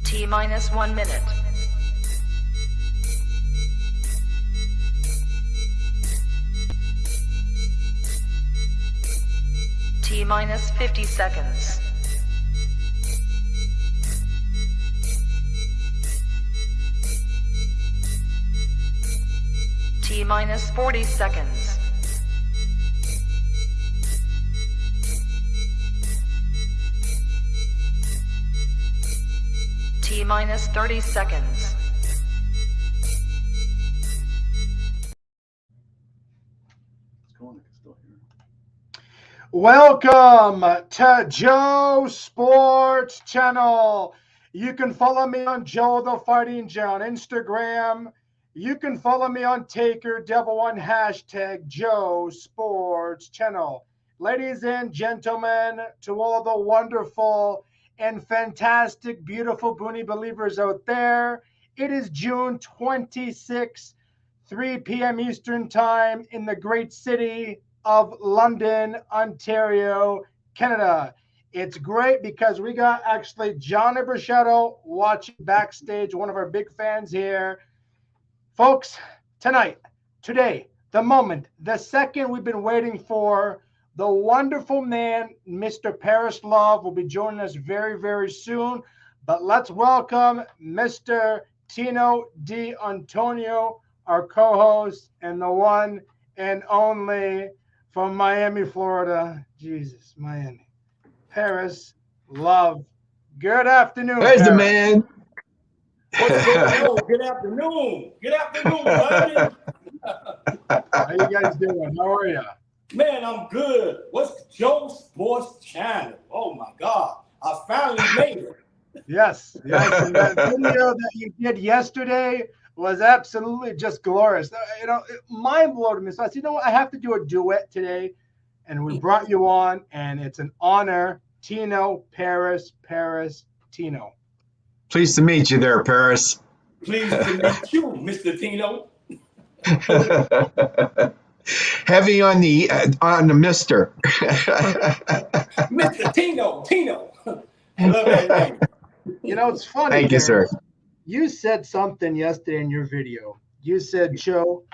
T minus 1 minute. T minus 50 seconds. T minus 40 seconds. T minus 30 seconds. Welcome to Joe Sports Channel. You can follow me on Joe the Fighting Joe on Instagram. You can follow me on Taker Devil One hashtag Joe Sports Channel. Ladies and gentlemen, to all the wonderful and fantastic, beautiful Boonie believers out there, it is June 26, 3 p.m. Eastern Time in the great city of London, Ontario, Canada. It's great because we got actually Johnny Bruschetto watching backstage, one of our big fans here. Folks, today, the moment, the second we've been waiting for, the wonderful man, Mr. Paris Love, will be joining us very, very soon. But let's welcome Mr. Tino D. Antonio, our co-host, and the one and only from Miami, Florida. Jesus, Miami. Paris Love. Good afternoon, There's Paris. the man. What's going on? Good afternoon. Good afternoon, buddy. How you guys doing? How are you? Man, I'm good. What's Joe Sports Channel? Oh my God. I finally made it. Yes. And that video that you did yesterday was absolutely just glorious. Mind blowing me. So I said, what? I have to do a duet today. And we brought you on, and it's an honor. Tino, Paris, Tino. Pleased to meet you there, Paris. Pleased to meet you, Mr. Tino. Heavy on the Mister. Mr. Tino. I love that name. It's funny. Thank you, sir. You said something yesterday in your video. You said, Joe,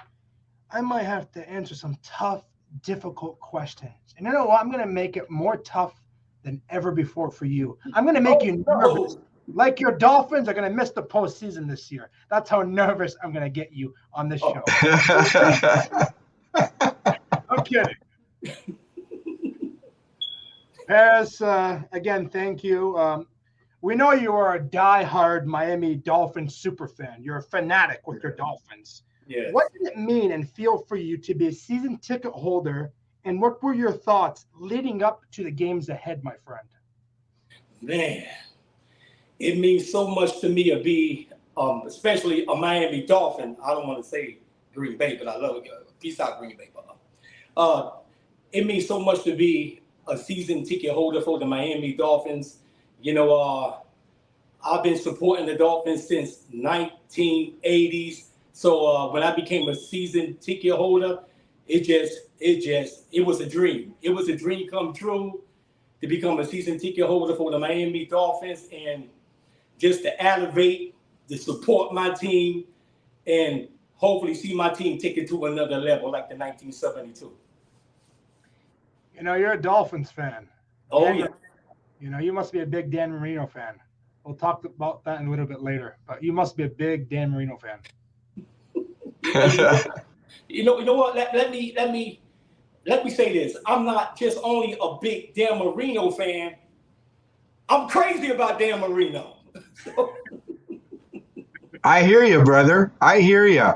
I might have to answer some tough, difficult questions. And you know what? I'm going to make it more tough than ever before for you. I'm going to make you nervous. Like your Dolphins are going to miss the postseason this year. That's how nervous I'm going to get you on this show. I'm kidding. Paris, again, thank you. We know you are a diehard Miami Dolphins super fan. You're a fanatic with your Dolphins. Yes. What did it mean and feel for you to be a season ticket holder? And what were your thoughts leading up to the games ahead, my friend? Man, it means so much to me to be, especially a Miami Dolphin. I don't want to say Green Bay, but I love it. Peace out, Green Bay. It means so much to be a season ticket holder for the Miami Dolphins. I've been supporting the Dolphins since 1980s. So when I became a season ticket holder, it was a dream. It was a dream come true to become a season ticket holder for the Miami Dolphins, and just to elevate, to support my team, and hopefully see my team take it to another level like the 1972. You're a Dolphins fan. Oh, yeah. You must be a big Dan Marino fan. We'll talk about that in a little bit later, but you must be a big Dan Marino fan. You know what? Let me say this. I'm not just only a big Dan Marino fan. I'm crazy about Dan Marino. I hear you, brother. I hear you.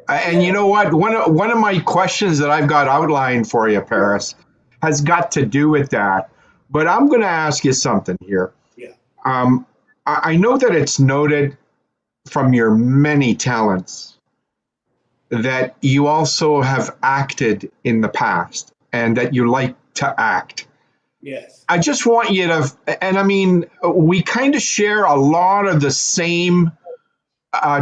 And you know what? One of my questions that I've got outlined for you, Paris, has got to do with that. But I'm going to ask you something here. Yeah. I know that it's noted from your many talents that you also have acted in the past and that you like to act. Yes. I just want you to, and I mean, we kind of share a lot of the same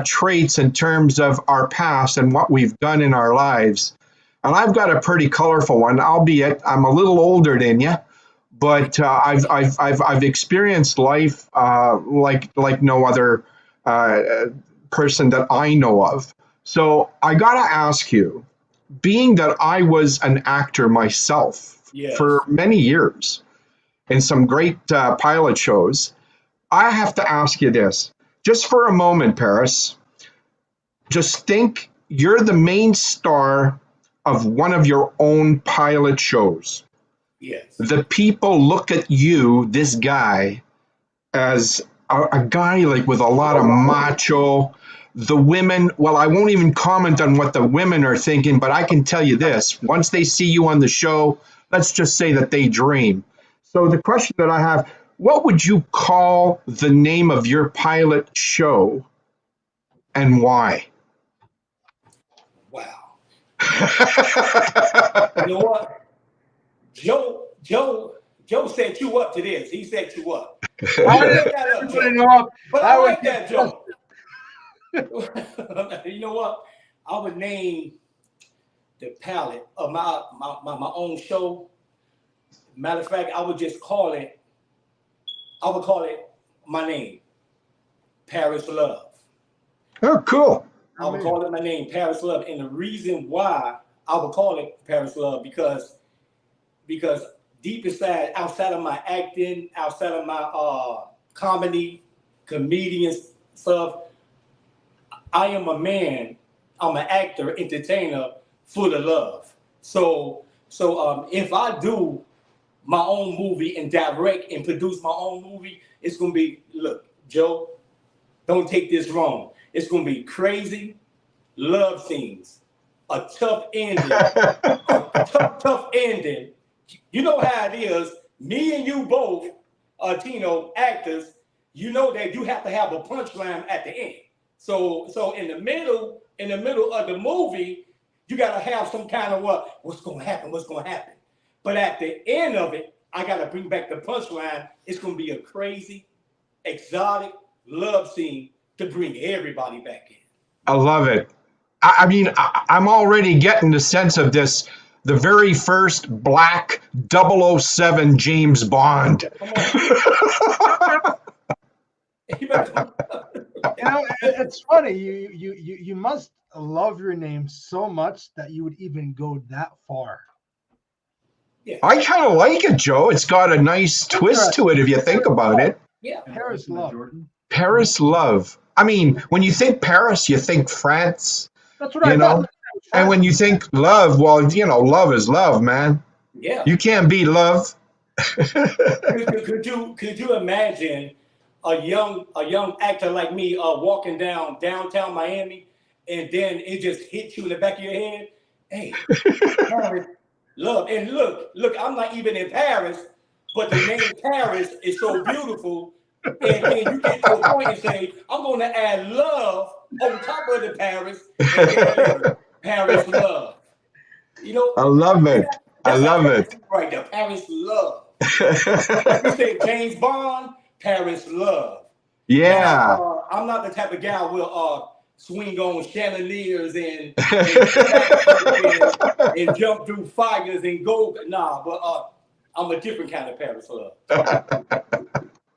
traits in terms of our past and what we've done in our lives. And I've got a pretty colorful one, albeit I'm a little older than you, but I've experienced life like no other person that I know of. So I gotta ask you, being that I was an actor myself for Yes. many years in some great pilot shows, I have to ask you this, just for a moment, Paris. Just think you're the main star of one of your own pilot shows. Yes. The people look at you, this guy, as a guy like with a lot of macho. The women, well, I won't even comment on what the women are thinking, but I can tell you this: once they see you on the show, let's just say that they dream. So the question that I have: what would you call the name of your pilot show, and why? Wow. You know what? Joe set you up to this. He set you up. I You didn't set that up, really Joe. know. But I I would like that, Joe. You know what? I would name the palette of my own show. Matter of fact, I would call it my name, Paris Love. Oh, cool. I would call it my name, Paris Love. And the reason why I would call it Paris Love because deep inside, outside of my acting, outside of my comedy, comedian stuff, I am a man. I'm an actor, entertainer, full of love. So if I do my own movie and direct and produce my own movie, it's gonna be, look, Joe, don't take this wrong. It's gonna be crazy love scenes, a tough ending, a tough ending. You know how it is. Me and you both, Tino, actors. You know that you have to have a punchline at the end. So in the middle of the movie, you gotta have some kind of what's gonna happen. But at the end of it, I gotta bring back the punchline. It's gonna be a crazy, exotic love scene to bring everybody back in. I love it. I mean, I'm already getting the sense of this. The very first black 007 James Bond. Come on. You better- You know, it's funny. You must love your name so much that you would even go that far. yeah. I kind of like it, Joe. It's got a nice twist to it if you think about it. Yeah. Paris Love. Paris Love. I mean, when you think Paris, you think France, That's what I you know? thought. And when you think love, well, you know, love is love, man. Yeah. You can't beat love. Could you imagine a young actor like me walking down downtown Miami, and then it just hits you in the back of your head? Hey, Paris, love. And look, I'm not even in Paris, but the name Paris is so beautiful. And then you get to a point and say, I'm going to add love on top of the Paris, and then Paris Love. You know, I love it. I that's love how it. right there, Paris Love. Like you said, James Bond, Paris Love. Yeah. Now, I'm not the type of guy who will swing on chandeliers and jump through fires and go. Nah, but I'm a different kind of Paris Love.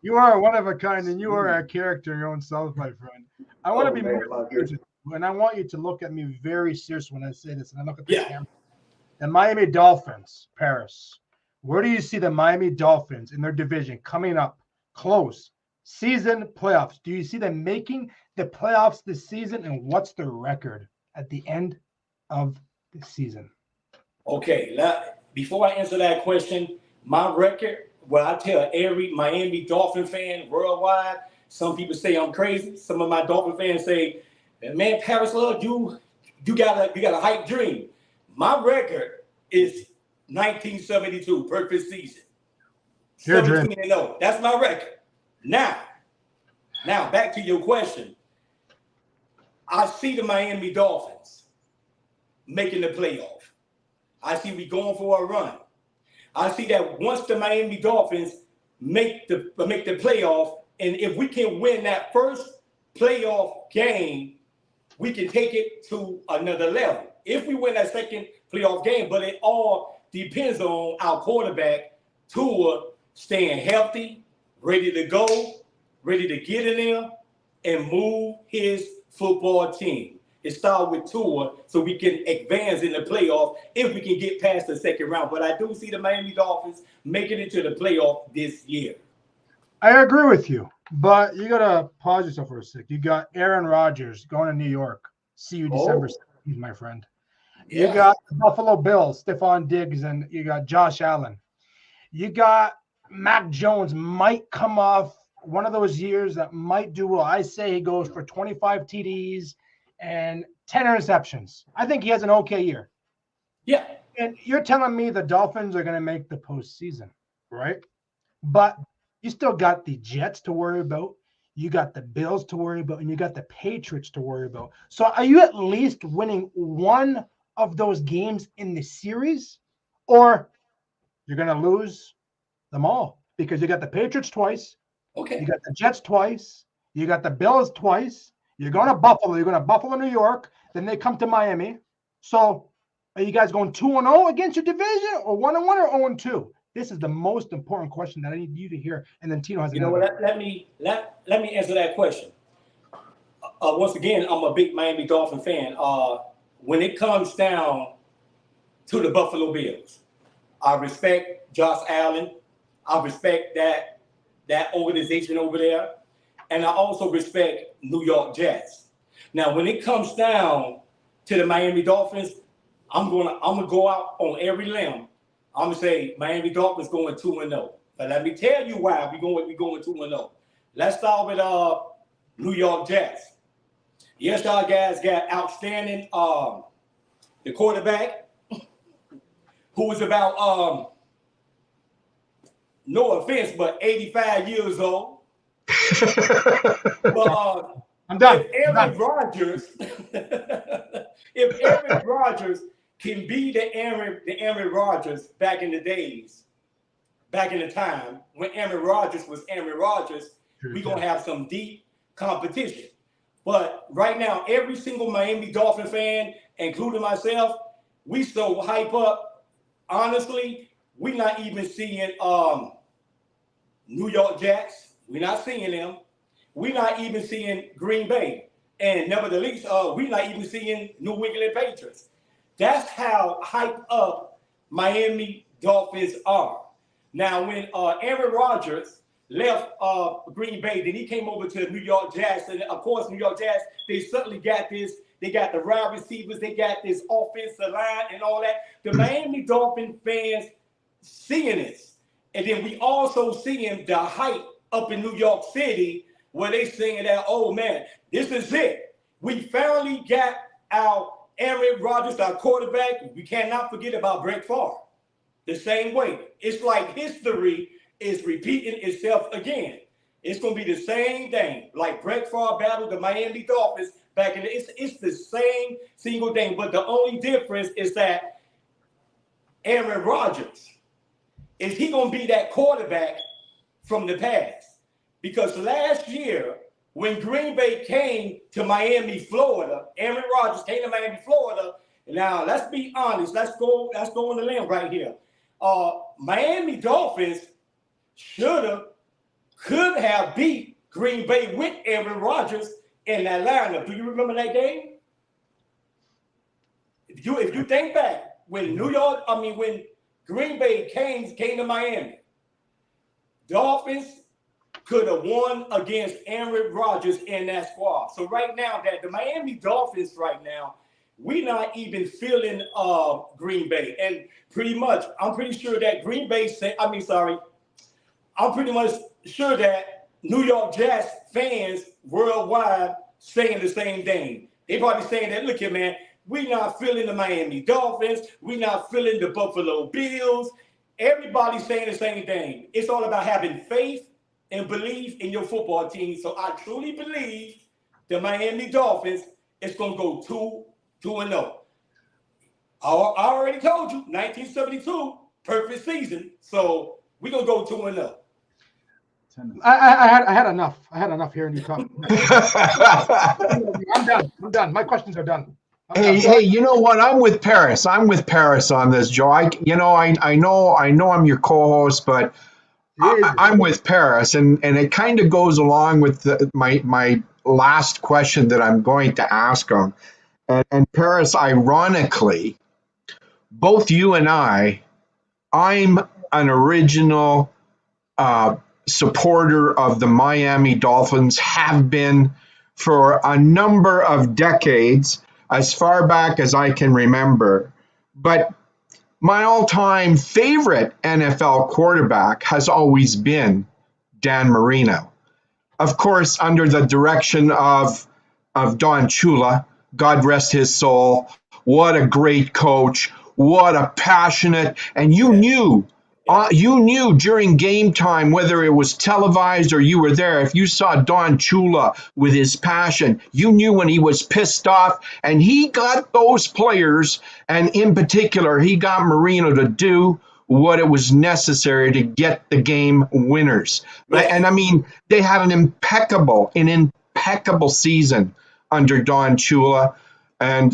You are one of a kind, and you are a character in your own self, my friend. I want to be more serious, and I want you to look at me very serious when I say this. And I look at the camera. The Miami Dolphins, Paris. Where do you see the Miami Dolphins in their division coming up close? Season playoffs. Do you see them making the playoffs this season? And what's the record at the end of the season? Okay, before I answer that question, my record, well, I tell every Miami Dolphin fan worldwide, some people say I'm crazy. Some of my Dolphin fans say, man, Paris Love, you got a hype dream. My record is 1972, perfect season. 17-0. That's my record. Now, back to your question. I see the Miami Dolphins making the playoff. I see we going for a run. I see that once the Miami Dolphins make the playoff, and if we can win that first playoff game, we can take it to another level. If we win that second playoff game, but it all depends on our quarterback, Tua, staying healthy, ready to go, ready to get in there and move his football team. It started with Tua so we can advance in the playoff if we can get past the second round. But I do see the Miami Dolphins making it to the playoff this year. I agree with you, but you got to pause yourself for a sec. You got Aaron Rodgers going to New York. See you December 17th, my friend. You got the Buffalo Bills, Stephon Diggs, and you got Josh Allen. You got Mac Jones might come off one of those years that might do well. I say he goes for 25 TDs and 10 interceptions. I think he has an okay year. Yeah. And you're telling me the Dolphins are going to make the postseason, right? But you still got the Jets to worry about. You got the Bills to worry about, and you got the Patriots to worry about. So are you at least winning one of those games in the series, or you're going to lose them all? Because you got the Patriots twice. Okay. You got the Jets twice. You got the Bills twice. You're going to Buffalo. You're going to Buffalo, New York. Then they come to Miami. So are you guys going 2-0 against your division, or 1-1 or 0-2? This is the most important question that I need you to hear. And then Tino has You know what? Let me answer that question. Once again, I'm a big Miami Dolphin fan. When it comes down to the Buffalo Bills, I respect Josh Allen. I respect that organization over there. And I also respect New York Jets. Now, when it comes down to the Miami Dolphins, I'm gonna go out on every limb. I'm gonna say Miami Dolphins going 2-0. But let me tell you why we going 2-0. Let's start with New York Jets. Yes, y'all guys got outstanding the quarterback who was about no offense, but 85 years old. But I'm done. If Aaron Rodgers can be the Aaron Rodgers back in the days, back in the time when Aaron Rodgers was Aaron Rodgers, we're going to have some deep competition. But right now, every single Miami Dolphin fan, including myself, we so hype up. Honestly, we're not even seeing New York Jets. We're not seeing them. We're not even seeing Green Bay. And nevertheless, we're not even seeing New England Patriots. That's how hyped up Miami Dolphins are. Now, when Aaron Rodgers left Green Bay, then he came over to New York Jets. And of course, New York Jets, they certainly got this. They got the wide receivers. They got this offensive line and all that. The Miami Dolphin fans seeing this. And then we also seeing the hype up in New York City where they saying that, oh, man, this is it. We finally got our Aaron Rodgers, our quarterback. We cannot forget about Brett Favre. The same way. It's like history is repeating itself again. It's going to be the same thing. Like Brett Favre battled the Miami Dolphins back in it's the same single thing. But the only difference is that Aaron Rodgers, is he going to be that quarterback from the past? Because last year, when Green Bay came to Miami, Florida, Aaron Rodgers came to Miami, Florida. Now, let's be honest. Let's go on the limb right here. Miami Dolphins could have beat Green Bay with Aaron Rodgers in that lineup. Do you remember that game? If you think back, when Green Bay came to Miami, Dolphins could have won against Aaron Rodgers in that squad. So right now, that the Miami Dolphins right now, we're not even feeling Green Bay. And I'm pretty sure that I'm pretty much sure that New York Jets fans worldwide saying the same thing. They probably saying that, look here, man, we're not feeling the Miami Dolphins. We're not feeling the Buffalo Bills. Everybody's saying the same thing. It's all about having faith and belief in your football team. So I truly believe the Miami Dolphins is going to go 2-0. I already told you, 1972, perfect season. So we're going to go 2-0. I had enough. I had enough hearing you talk. I'm done. My questions are done. Hey, you know what? I'm with Paris. On this, Joe. I know I'm your co-host, but Jesus. I'm with Paris, and it kind of goes along with my last question that I'm going to ask him. And Paris, ironically, both you and I'm an original supporter of the Miami Dolphins, have been for a number of decades, as far back as I can remember. But my all-time favorite NFL quarterback has always been Dan Marino. Of course, under the direction of Don Chula, God rest his soul. What a great coach. What a passionate, and you knew during game time, whether it was televised or you were there, if you saw Don Chula with his passion, you knew when he was pissed off, and he got those players, and in particular, he got Marino to do what it was necessary to get the game winners. Yes. And I mean, they had an impeccable season under Don Chula. And,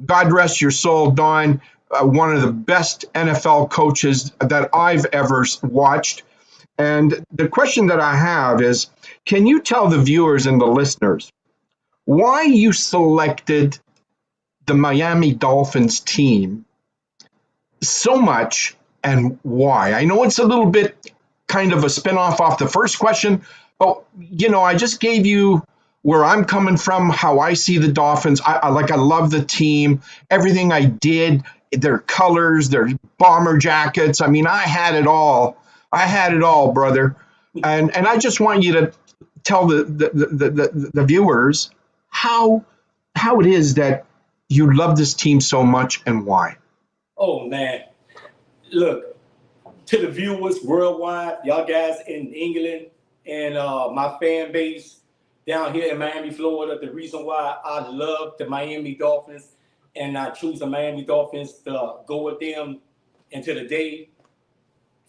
God rest your soul, Don. One of the best NFL coaches that I've ever watched. And the question that I have is, can you tell the viewers and the listeners why you selected the Miami Dolphins team so much and why? I know it's a little bit kind of a spinoff off the first question, but, I just gave you where I'm coming from, how I see the Dolphins. I love the team, everything I did, their colors, their bomber jackets. I mean, I had it all. Brother. And I just want you to tell the viewers how it is that you love this team so much and why. Oh, man. Look, to the viewers worldwide, y'all guys in England and my fan base down here in Miami, Florida, the reason why I love the Miami Dolphins and I choose the Miami Dolphins to go with them until the day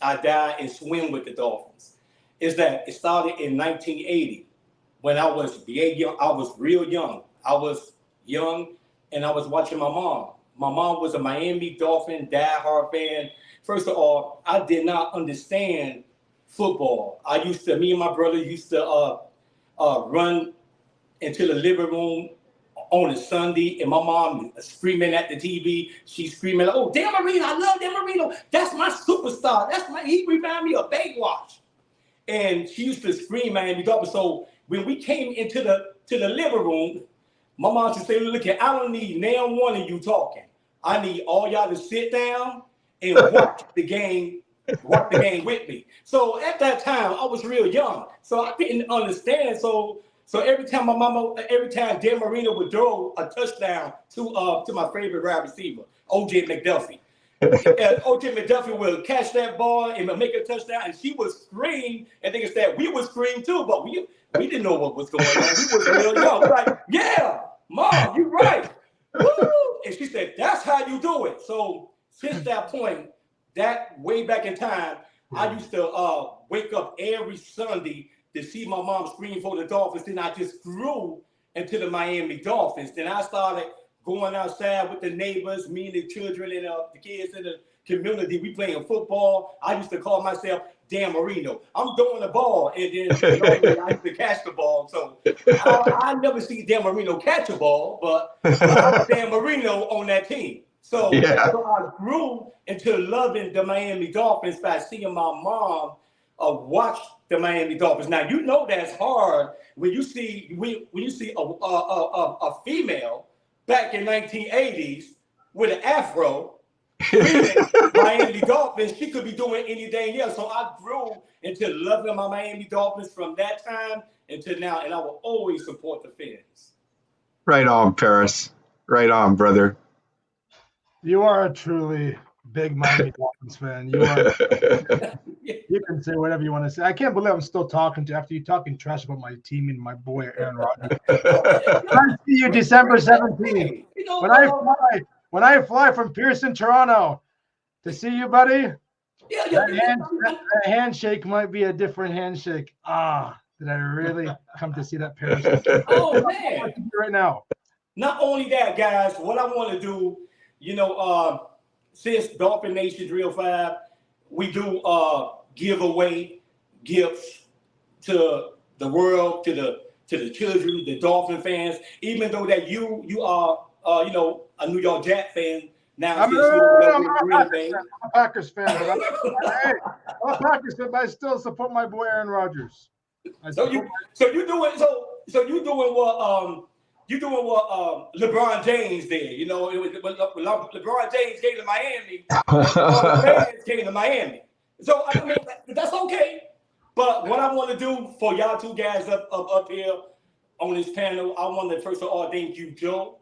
I die and swim with the Dolphins is that it started in 1980 when I was real young. I was young and I was watching my mom. My mom was a Miami Dolphin diehard fan. First of all, I did not understand football. Me and my brother used to run into the living room on a Sunday, and my mom screaming at the TV. She's screaming, "Oh, Dan Marino! I love Dan Marino. That's my superstar. He reminds me of Baywatch." And she used to scream Miami Dolphins. So when we came into the living room, my mom used to say, "Look, I don't need now one of you talking. I need all y'all to sit down and watch the game." Watch the game with me. So at that time, I was real young, so I didn't understand. So every time Dan Marino would throw a touchdown to my favorite wide receiver, OJ McDuffie. OJ McDuffie would catch that ball and make a touchdown, and she would scream, and think it's that we would scream too, but we didn't know what was going on. We was real young. We're like, "Yeah, Mom, you're right." Woo! And she said, "That's how you do it." So since that point, that way back in time, I used to wake up every Sunday to see my mom scream for the Dolphins. Then I just grew into the Miami Dolphins. Then I started going outside with the neighbors, me and the children and the kids in the community. We playing football. I used to call myself Dan Marino. I'm throwing the ball, and then I used to catch the ball. So I never see Dan Marino catch a ball, but I was Dan Marino on that team. So I grew into loving the Miami Dolphins by seeing my mom watch the Miami Dolphins. Now you know that's hard when you see a female back in 1980s with an afro screaming Miami Dolphins. She could be doing anything else. So I grew into loving my Miami Dolphins from that time until now, and I will always support the fans. Right on, Paris. Right on, brother. You are a truly big Miami Dolphins fan. You are. You can say whatever you want to say. I can't believe I'm still talking to after you talking trash about my team and my boy Aaron Rodgers. I see you December 17th. When I fly from Pearson, Toronto, to see you, buddy. That handshake might be a different handshake. Did I really come to see that Paris? Oh man! Right now. Not only that, guys. What I want to do, since Dolphin Nation Drill 5, we do give away gifts to the world, to the children, the Dolphin fans. Even though that you are a New York Jet fan now, I'm, since no, no, you're no, no, over in Green Bay. I'm a Packers fan, but hey, I'm a Packers fan, but I still support my boy Aaron Rodgers. So you doing what LeBron James did. You know, when LeBron James came to Miami, all the fans came to Miami. So I mean, that's okay. But what I want to do for y'all two guys up here on this panel, I want to first of all thank you, Joe,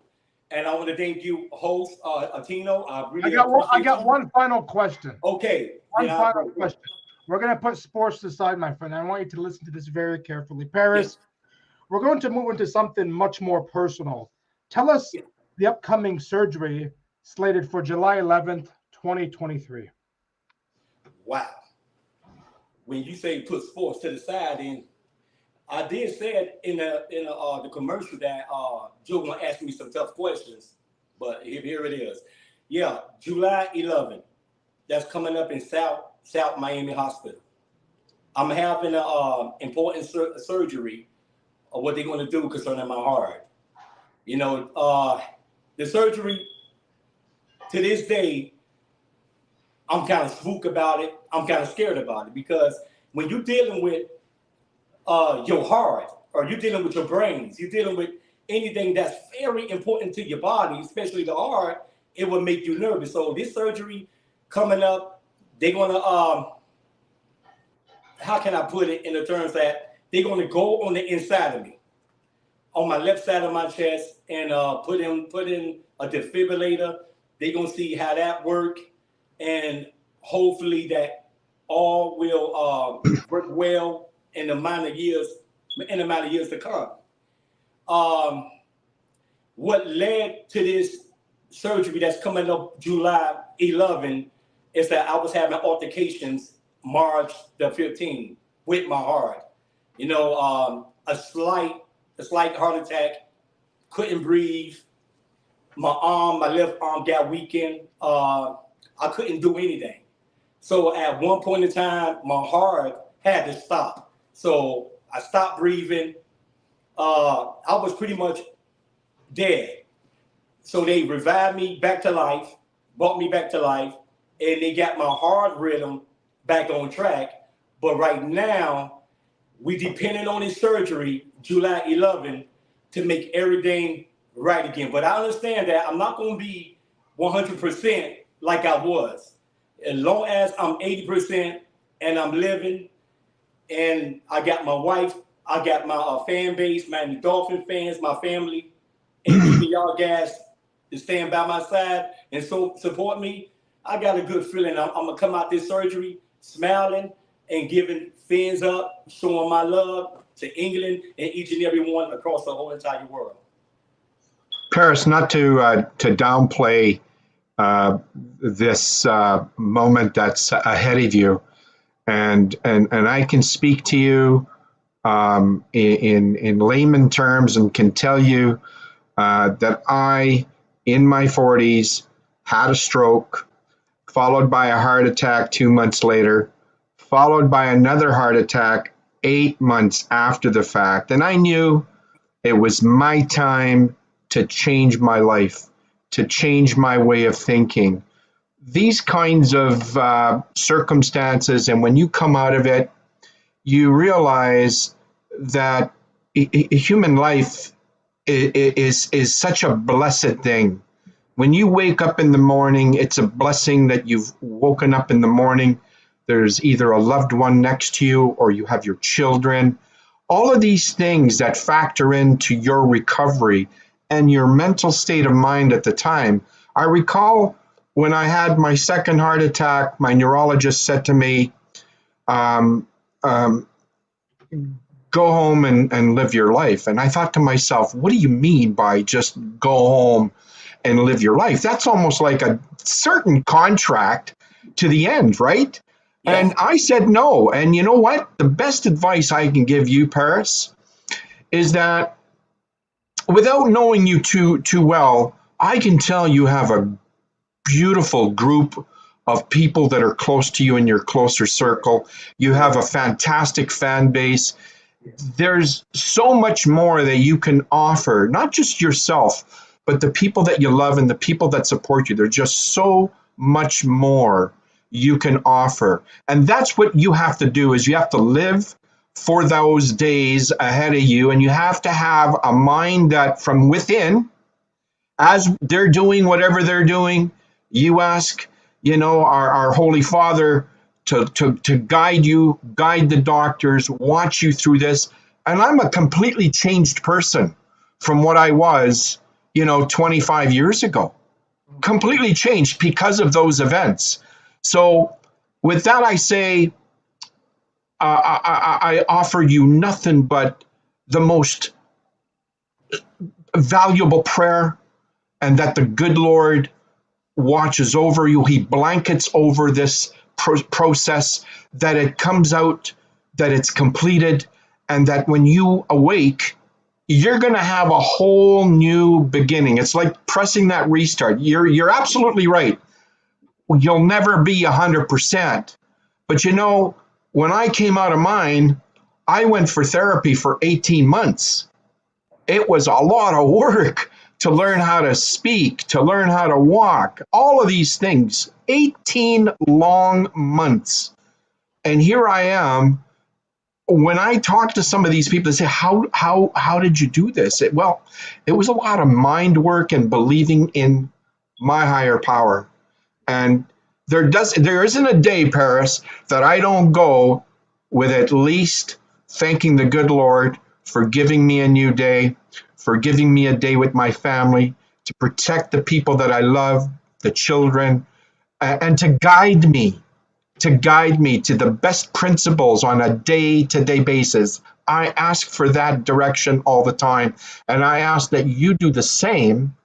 and I want to thank you, host Atino. I got one final question. Okay. One final question. We're going to put sports aside, my friend. I want you to listen to this very carefully. Paris, we're going to move into something much more personal. Tell us the upcoming surgery slated for July 11th, 2023. Wow. When you say put sports to the side, and I did say it in the commercial that Joe gonna ask me some tough questions, but here it is. Yeah, July 11th. That's coming up in South Miami Hospital. I'm having an important surgery of what they're going to do concerning my heart. You know, the surgery, to this day, I'm kind of spooked about it. I'm kind of scared about it because when you're dealing with your heart or you're dealing with your brains, you're dealing with anything that's very important to your body, especially the heart, it will make you nervous. So this surgery coming up, they're going to, how can I put it in the terms that they're going to go on the inside of me, on my left side of my chest, and put in a defibrillator. They're going to see how that work, and hopefully that all will work well in the amount of years to come. What led to this surgery that's coming up July 11 is that I was having altercations March the 15th with my heart. You know, a slight heart attack, couldn't breathe. My left arm got weakened. I couldn't do anything. So at one point in time, my heart had to stop. So I stopped breathing. I was pretty much dead. So they revived me back to life, brought me back to life, and they got my heart rhythm back on track. But right now, we depending on this surgery, July 11, to make everything right again. But I understand that I'm not going to be 100% like I was. As long as I'm 80% and I'm living, and I got my wife, I got my fan base, Miami Dolphin fans, my family, and even y'all guys to stand by my side and so support me, I got a good feeling. I'm going to come out this surgery smiling and giving fans up, showing my love to England and each and every one across the whole entire world. Paris, not to downplay this moment that's ahead of you, and I can speak to you in layman terms and can tell you that I, in my 40s, had a stroke, followed by a heart attack 2 months later, followed by another heart attack 8 months after the fact. And I knew it was my time to change my life, to change my way of thinking. These kinds of circumstances, and when you come out of it, you realize that human life is such a blessed thing. When you wake up in the morning, it's a blessing that you've woken up in the morning. There's either a loved one next to you or you have your children. All of these things that factor into your recovery and your mental state of mind at the time. I recall when I had my second heart attack, my neurologist said to me, go home and live your life. And I thought to myself, what do you mean by just go home and live your life? That's almost like a certain contract to the end, right? Yes. And I said no. And you know what? The best advice I can give you, Paris, is that without knowing you too well, I can tell you have a beautiful group of people that are close to you in your closer circle. You have a fantastic fan base. There's so much more that you can offer, not just yourself, but the people that you love and the people that support you. There's just so much more you can offer. And that's what you have to do, is you have to live for those days ahead of you, and you have to have a mind that from within, as they're doing whatever they're doing, you ask, our Holy Father to guide you, guide the doctors, watch you through this. And I'm a completely changed person from what I was, 25 years ago. Completely changed because of those events. So with that, I say, I offer you nothing but the most valuable prayer, and that the good Lord watches over you. He blankets over this process, that it comes out, that it's completed, and that when you awake, you're going to have a whole new beginning. It's like pressing that restart. You're absolutely right. You'll never be 100%. But when I came out of mine, I went for therapy for 18 months. It was a lot of work to learn how to speak, to learn how to walk, all of these things. 18 long months. And here I am. When I talk to some of these people, they say, how did you do this? It was a lot of mind work and believing in my higher power. And there isn't a day, Paris, that I don't go with at least thanking the good Lord for giving me a new day, for giving me a day with my family, to protect the people that I love, the children, and to guide me to the best principles on a day-to-day basis. I ask for that direction all the time. And I ask that you do the same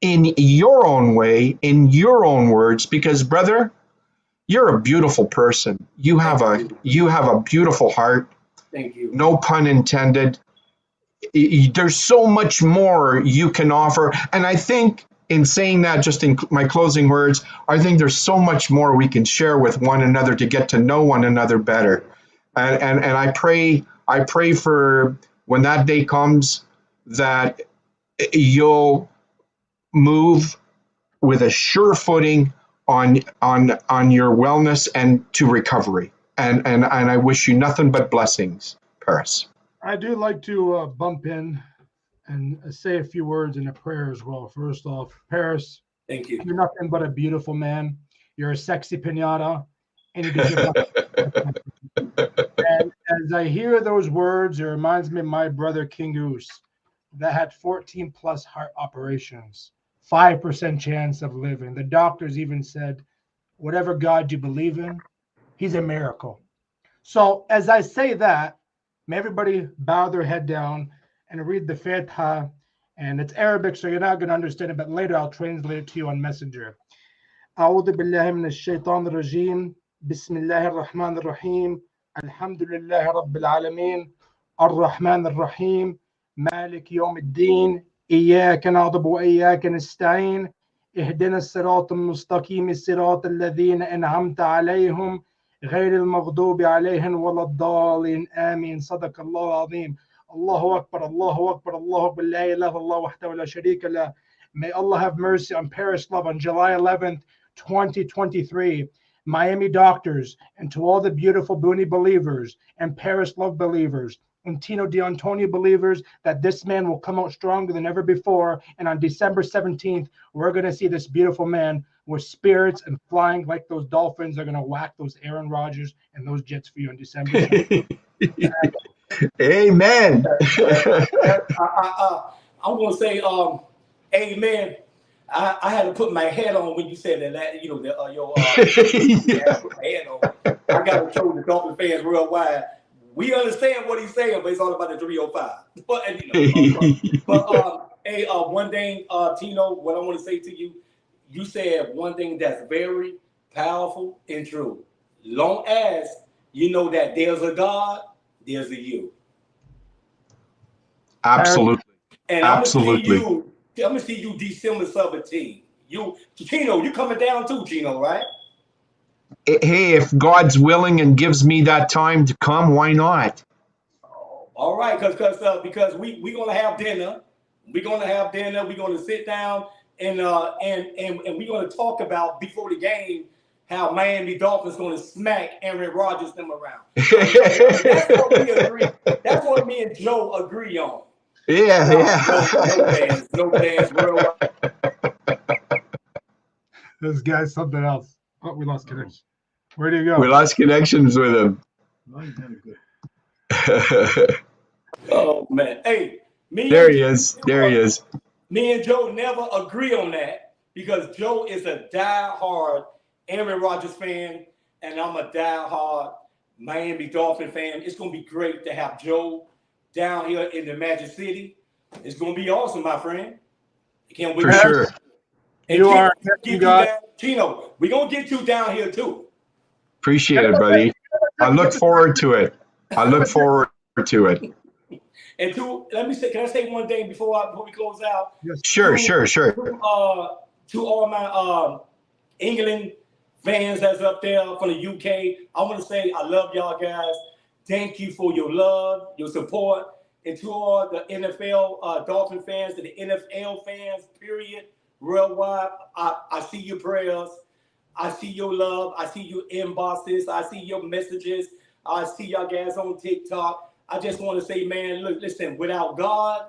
in your own way, in your own words, because brother, you're a beautiful person. You have a beautiful heart. Thank you. No pun intended. There's so much more you can offer. And I think in saying that, just in my closing words, I think there's so much more we can share with one another to get to know one another better. And I pray for when that day comes, that you'll move with a sure footing on your wellness and to recovery. And I wish you nothing but blessings, Paris. I do like to bump in and say a few words in a prayer as well. First off, Paris, Thank you. you're nothing but a beautiful man. You're a sexy pinata. And you deserve And as I hear those words, it reminds me of my brother King Goose that had 14 plus heart operations, 5% chance of living. The doctors even said, whatever God you believe in, he's a miracle. So as I say that, may everybody bow their head down and read the Fatiha. And it's Arabic, so you're not going to understand it, but later I'll translate it to you on Messenger. أعوذ بالله من الشيطان الرجيم بسم الله الرحمن الرحيم الحمد لله رب العالمين الرحمن الرحيم مالك يوم الدين إياك نعبد وإياك نستعين اهدنا الصراط المستقيم صراط الذين أنعمت عليهم غير المغضوب عليهم ولا الضالين آمين صدق الله العظيم الله أكبر الله أكبر الله أكبر لا إله إلا الله وحده لا شريك له. May Allah have mercy on Paris Love on July 11th, 2023. Miami doctors, and to all the beautiful Booney believers and Paris Love believers and Tino D'Antonio believers, that this man will come out stronger than ever before. And on December 17th, we're going to see this beautiful man with spirits and flying like those dolphins. They're going to whack those Aaron Rodgers and those Jets for you on December 17th. Amen. I'm going to say, amen. I had to put my head on when you said that. I put my head on. I got to show the Dolphin fans worldwide. We understand what he's saying, but it's all about the 305. But one thing, Tino, what I want to say to you, you said one thing that's very powerful and true. Long as you know that there's a God, there's a you. Absolutely. And Absolutely. I'm gonna see you December 17th. You, Chino, you coming down too, Chino, right? Hey, if God's willing and gives me that time to come, why not? All right, because we gonna have dinner. We're gonna have dinner. We're gonna sit down and we're gonna talk about before the game how Miami Dolphins gonna smack Aaron Rodgers them around. That's what we agree. That's what me and Joe agree on. Yeah, No fans worldwide. This guy's something else. Oh, we lost connection. Where do you go? We lost connections with him. Oh man, hey, There he is. There he is. Me and Joe never agree on that because Joe is a die-hard Aaron Rodgers fan, and I'm a die-hard Miami Dolphin fan. It's gonna be great to have Joe down here in the Magic City. It's gonna be awesome, my friend. I can't wait. For sure. And You Chino, are get you God. down. Chino, we're gonna get you down here too. Appreciate it, buddy. I look forward to it. I look forward to it. And let me say, can I say one thing before we close out? Yes. Sure. To all my England fans that's up there from the UK, I want to say I love y'all guys. Thank you for your love, your support, and to all the NFL Dolphin fans and the NFL fans, period, worldwide. I see your prayers. I see your love. I see your inboxes. I see your messages. I see y'all guys on TikTok. I just want to say, man, look, listen, without God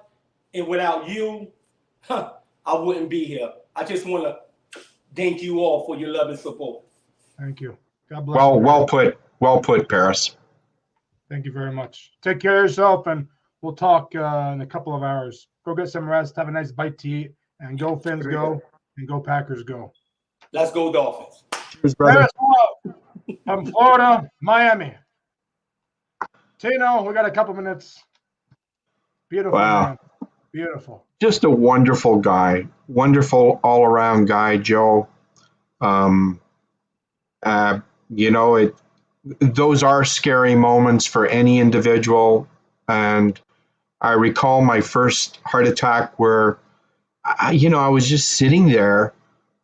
and without you, I wouldn't be here. I just want to thank you all for your love and support. Thank you. God bless you. Well put, Paris. Thank you very much. Take care of yourself, and we'll talk in a couple of hours. Go get some rest, have a nice bite to eat, and go Fins go, and go Packers go. Let's go Dolphins. Cheers, brother. From Florida, Miami. Tino, we got a couple minutes. Beautiful, Wow. man. Beautiful. Just a wonderful guy. Wonderful all-around guy, Joe. Those are scary moments for any individual. And I recall my first heart attack where, I was just sitting there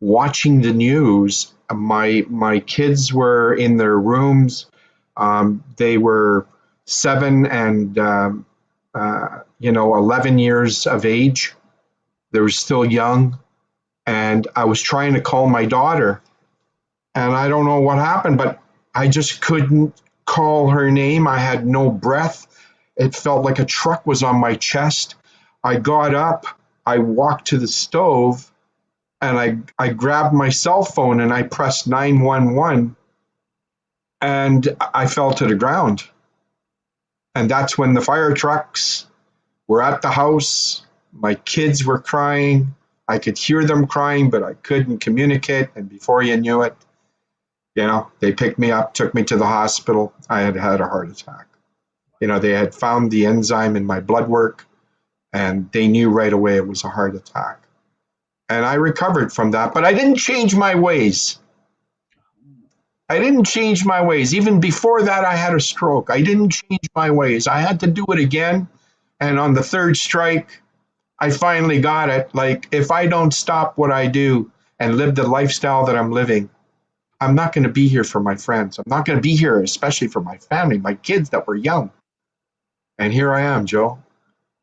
watching the news. My kids were in their rooms. They were 7 and 11 years of age. They were still young, and I was trying to call my daughter, and I don't know what happened, but I just couldn't call her name. I had no breath. It felt like a truck was on my chest. I got up, I walked to the stove, and I grabbed my cell phone and I pressed 911, and I fell to the ground. And that's when the fire trucks were at the house. My kids were crying. I could hear them crying, but I couldn't communicate. And before you knew it, they picked me up, took me to the hospital. I had had a heart attack. They had found the enzyme in my blood work, and they knew right away it was a heart attack. And I recovered from that, but I didn't change my ways. Even before that, I had a stroke. I didn't change my ways. I had to do it again. And on the third strike, I finally got it. Like, if I don't stop what I do and live the lifestyle that I'm living, I'm not going to be here for my friends. I'm not going to be here, especially for my family, my kids that were young. And here I am, Joe.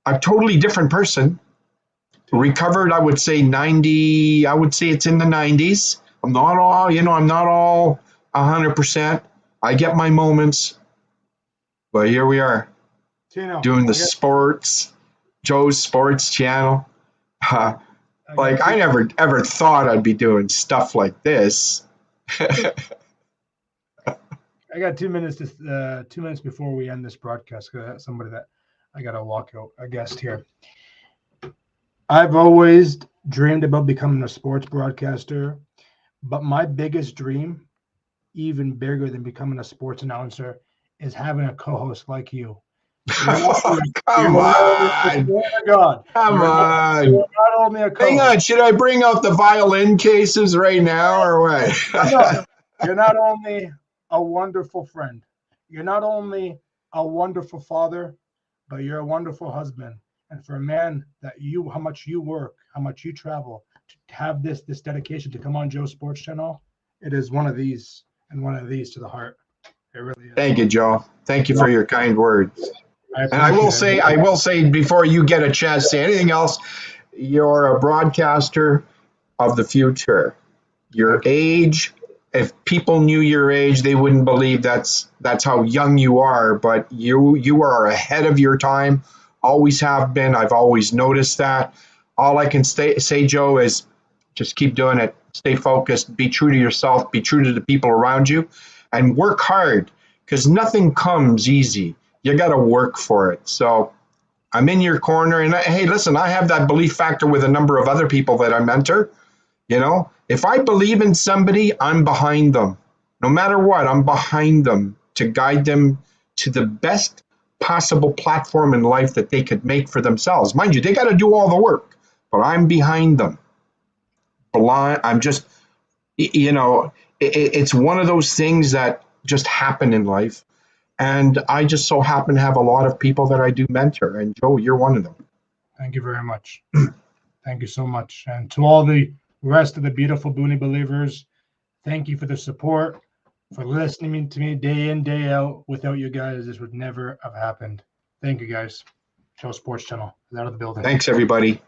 A totally different person. Recovered, I would say 90, I would say it's in the 90s. I'm not all 100%. I get my moments. But here we are, Tino, doing the sports, Joe's Sports channel. I never ever thought I'd be doing stuff like this. I got 2 minutes 2 minutes before we end this broadcast, because I have somebody that I got to walk out, a guest here. I've always dreamed about becoming a sports broadcaster, but my biggest dream, even bigger than becoming a sports announcer, is having a co-host like you. Come on. God. Come on. You're not only a co-host. Hang on, should I bring out the violin cases right now or what? No, you're not only a wonderful friend, you're not only a wonderful father, but you're a wonderful husband. And for a man that how much you work, how much you travel, to have this dedication to come on Joe's Sports Channel, it is one of these and one of these to the heart. It really is. Thank you, Joe. Thank you for your kind words. And I will say before you get a chance to say anything else, you're a broadcaster of the future. Your age, if people knew your age, they wouldn't believe that's how young you are, but you are ahead of your time, always have been. I've always noticed that. All I can say, Joe, is just keep doing it. Stay focused, be true to yourself, be true to the people around you, and work hard, because nothing comes easy. You got to work for it. So I'm in your corner. And hey, listen, I have that belief factor with a number of other people that I mentor. You know, if I believe in somebody, I'm behind them. No matter what, I'm behind them to guide them to the best possible platform in life that they could make for themselves. Mind you, they got to do all the work, but I'm behind them. I'm just, you know, it's one of those things that just happen in life. And I just so happen to have a lot of people that I do mentor. And Joe, you're one of them. Thank you very much. Thank you so much. And to all the rest of the beautiful Booney believers, thank you for the support, for listening to me day in, day out. Without you guys, this would never have happened. Thank you, guys. Joe Sports Channel is out of the building. Thanks, everybody.